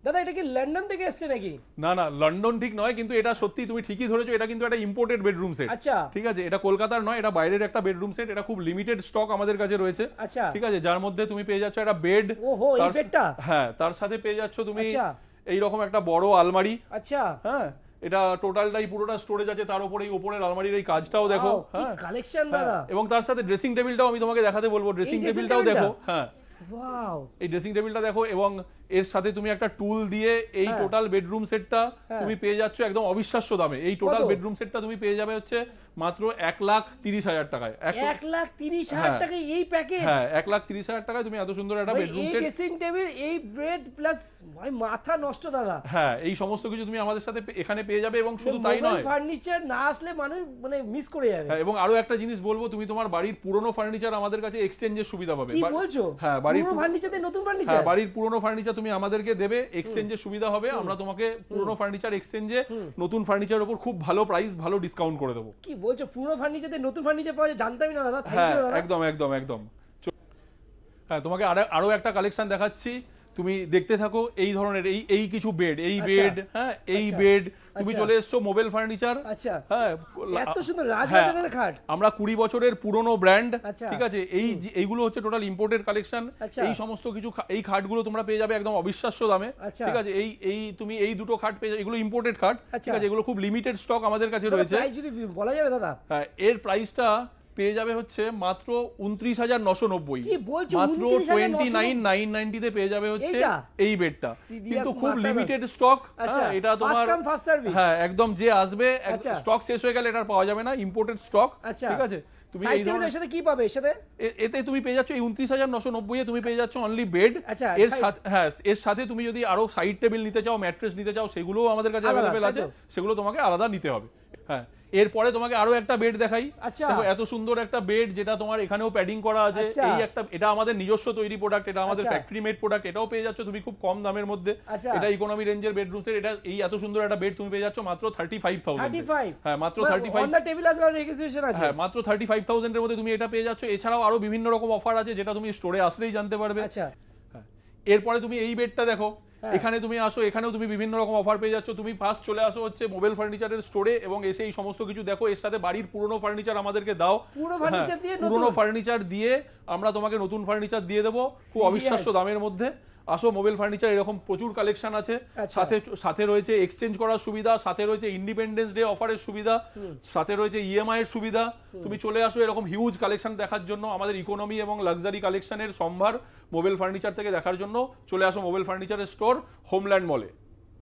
দাদা এটা কি লন্ডন থেকে এসেছে নাকি? না না, লন্ডন ঠিক নয়, কিন্তু এটা সত্যি তুমি ঠিকই ধরেছো, এটা কিন্তু একটা ইম্পোর্টেড বেডরুম সেট। আচ্ছা ঠিক আছে, এটা কলকাতার নয়, এটা বাইরের একটা বেডরুম সেট। এটা খুব লিমিটেড স্টক আমাদের কাছে রয়েছে। আচ্ছা ঠিক আছে, যার মধ্যে তুমি পেয়ে যাচ্ছ একটা বেড। ওহো, এই বেডটা? হ্যাঁ, তার সাথে পেয়ে যাচ্ছ তুমি আচ্ছা এইরকম একটা বড় আলমারি। আচ্ছা হ্যাঁ, এটা টোটালটাই পুরোটা স্টোরেজ আছে, তার উপরে এই উপরের আলমারির এই কাজটাও দেখো। হ্যাঁ, কালেকশন দাদা। এবং তার সাথে ড্রেসিং টেবিলটাও আমি তোমাকে দেখাতে বলবো। ড্রেসিং টেবিলটাও দেখো। হ্যাঁ, ওয়াও, এই ড্রেসিং টেবিলটা দেখো, এবং এর সাথে তুমি একটা টুল দিয়ে এই টোটাল বেডরুম সেটটা তুমি পেয়ে যাচ্ছ একদম অবিশ্বাস্য দামে। এই টোটাল বেডরুম সেটটা তুমি পেয়ে যাবে হচ্ছে মাত্র 1,30,000 টাকায়। 1,30,000 টাকায় এই প্যাকেজ? হ্যাঁ, 1,30,000 টাকায় তুমি এত সুন্দর একটা বেডরুম সেট, এই ড্রেসিং টেবিল, এই বেড প্লাস ভাই মাথা নষ্ট দাদা। হ্যাঁ, এই সমস্ত কিছু তুমি আমাদের সাথে এখানে পেয়ে যাবে। এবং শুধু তাই নয়, ফার্নিচার না আসলে মানুষ মানে মিস করে যাবে। হ্যাঁ, এবং আরো একটা জিনিস বলবো, তুমি তোমার বাড়ির পুরনো ফার্নিচার আমাদের কাছে এক্সচেঞ্জের সুবিধা পাবে। কি বলছো? হ্যাঁ, বাড়ির পুরনো ফার্নিচার দিয়ে নতুন ফার্নিচার? হ্যাঁ, বাড়ির পুরনো ফার্নিচার তুমি আমাদেরকে দেবে, এক্সচেঞ্জের সুবিধা হবে। আমরা তোমাকে পুরনো ফার্নিচার এক্সচেঞ্জে নতুন ফার্নিচারের উপর খুব ভালো প্রাইস, ভালো ডিসকাউন্ট করে দেবো। কি বলছো, পুরনো ফার্নিচার দিয়ে নতুন ফার্নিচার পাওয়া যায়? জানতামই না দাদা। হ্যাঁ, একদম একদম একদম। হ্যাঁ, তোমাকে আরো একটা কালেকশন দেখাচ্ছি, তুমি দেখতে থাকো। এই ধরনের এই কিছু বেড, এই বেড, হ্যাঁ, এই বেড তুমি চলে এসছো মোবাইল ফার্নিচার। আচ্ছা, হ্যাঁ, এত সুন্দর রাজবাজারের খাট। আমরা 20 বছরের পুরনো ব্র্যান্ড। আচ্ছা, ঠিক আছে, এইগুলো হচ্ছে টোটাল ইম্পোর্টেড কালেকশন। এই সমস্ত কিছু এই খাটগুলো তোমরা পেয়ে যাবে একদম অবিশ্বাস্য দামে। ঠিক আছে, তুমি এই দুটো খাট পেয়ে যাবে, এগুলো ইম্পোর্টেড খাট। ঠিক আছে, এগুলো খুব লিমিটেড স্টক আমাদের কাছে রয়েছে। প্রাইস যদি বলা যাবে দাদা? হ্যাঁ, এর প্রাইসটা পেয়ে যাবে হচ্ছে মাত্র 29,990। কি বলছো, মাত্র 29,990 তে পেয়ে যাবে হচ্ছে এই বেডটা, কিন্তু খুব লিমিটেড স্টক। এটা তোমার হ্যাঁ একদম, যে আসবে স্টক শেষ হয়ে গেলে এটা পাওয়া যাবে না, ইম্পোর্টেড স্টক। ঠিক আছে, তুমি এই ধরনের সাথে কি পাবে? এর সাথে এতে তুমি পেয়ে যাচ্ছ এই 29,990 এ তুমি পেয়ে যাচ্ছ অনলি বেড। এর সাথে হ্যাঁ, এর সাথে তুমি যদি আরো সাইড টেবিল নিতে চাও, ম্যাট্রেস নিতে চাও, সেগুলোও আমাদের কাছে अवेलेबल আছে, সেগুলো তোমাকে আলাদা নিতে হবে। হ্যাঁ, এরপরে তোমাকে আরো একটা বেড দেখাই। দেখো, এত সুন্দর একটা বেড, যেটা তোমার এখানেও প্যাডিং করা আছে। এই একটা, এটা আমাদের নিজস্ব তৈরি প্রোডাক্ট, এটা আমাদের ফ্যাক্টরি মেড প্রোডাক্ট। এটাও পেয়ে যাচ্ছ তুমি খুব কম দামের মধ্যে। এটা ইকোনমি রেঞ্জের বেডরুম সেট। এটা এই এত সুন্দর একটা বেড তুমি পেয়ে যাচ্ছ মাত্র 35,000। হ্যাঁ, মাত্র 35। অন দা টেবিল আছে আর রেজিস্ট্রেশন আছে। হ্যাঁ, মাত্র 35,000 এর মধ্যে তুমি এটা পেয়ে যাচ্ছ। এছাড়াও আরো বিভিন্ন রকম অফার আছে, যেটা তুমি স্টোরে আসলেই জানতে পারবে। আচ্ছা, এরপরে তুমি এই বেডটা দেখো, এখানে তুমি আসো, এখানেও তুমি বিভিন্ন রকম অফার পেয়ে যাচ্ছ। তুমি ফার্স্ট চলে আসো হচ্ছে মোবাইল ফার্নিচারের স্টোরে, এবং এসে এই সমস্ত কিছু দেখো। এর সাথে বাড়ির পুরনো ফার্নিচার আমাদেরকে দাও। পুরনো ফার্নিচার দিয়ে আমরা তোমাকে নতুন ফার্নিচার দিয়ে দেবো খুব অবিশ্বাস্য দামের মধ্যে। আসো মোবাইল ফার্নিচার, এরকম প্রচুর কালেকশন আছে। সাথে রয়েছে এক্সচেঞ্জ করার সুবিধা, সাথে রয়েছে ইন্ডিপেন্ডেন্স ডে অফারের সুবিধা, সাথে রয়েছে ইএমআই এর সুবিধা। তুমি চলে আসো এরকম হিউজ কালেকশন দেখার জন্য। আমাদের ইকোনমি এবং লাক্সারি কালেকশনের সম্ভার মোবাইল ফার্নিচার থেকে দেখার জন্য চলে আসো মোবাইল ফার্নিচারের স্টোর হোমল্যান্ড মলে।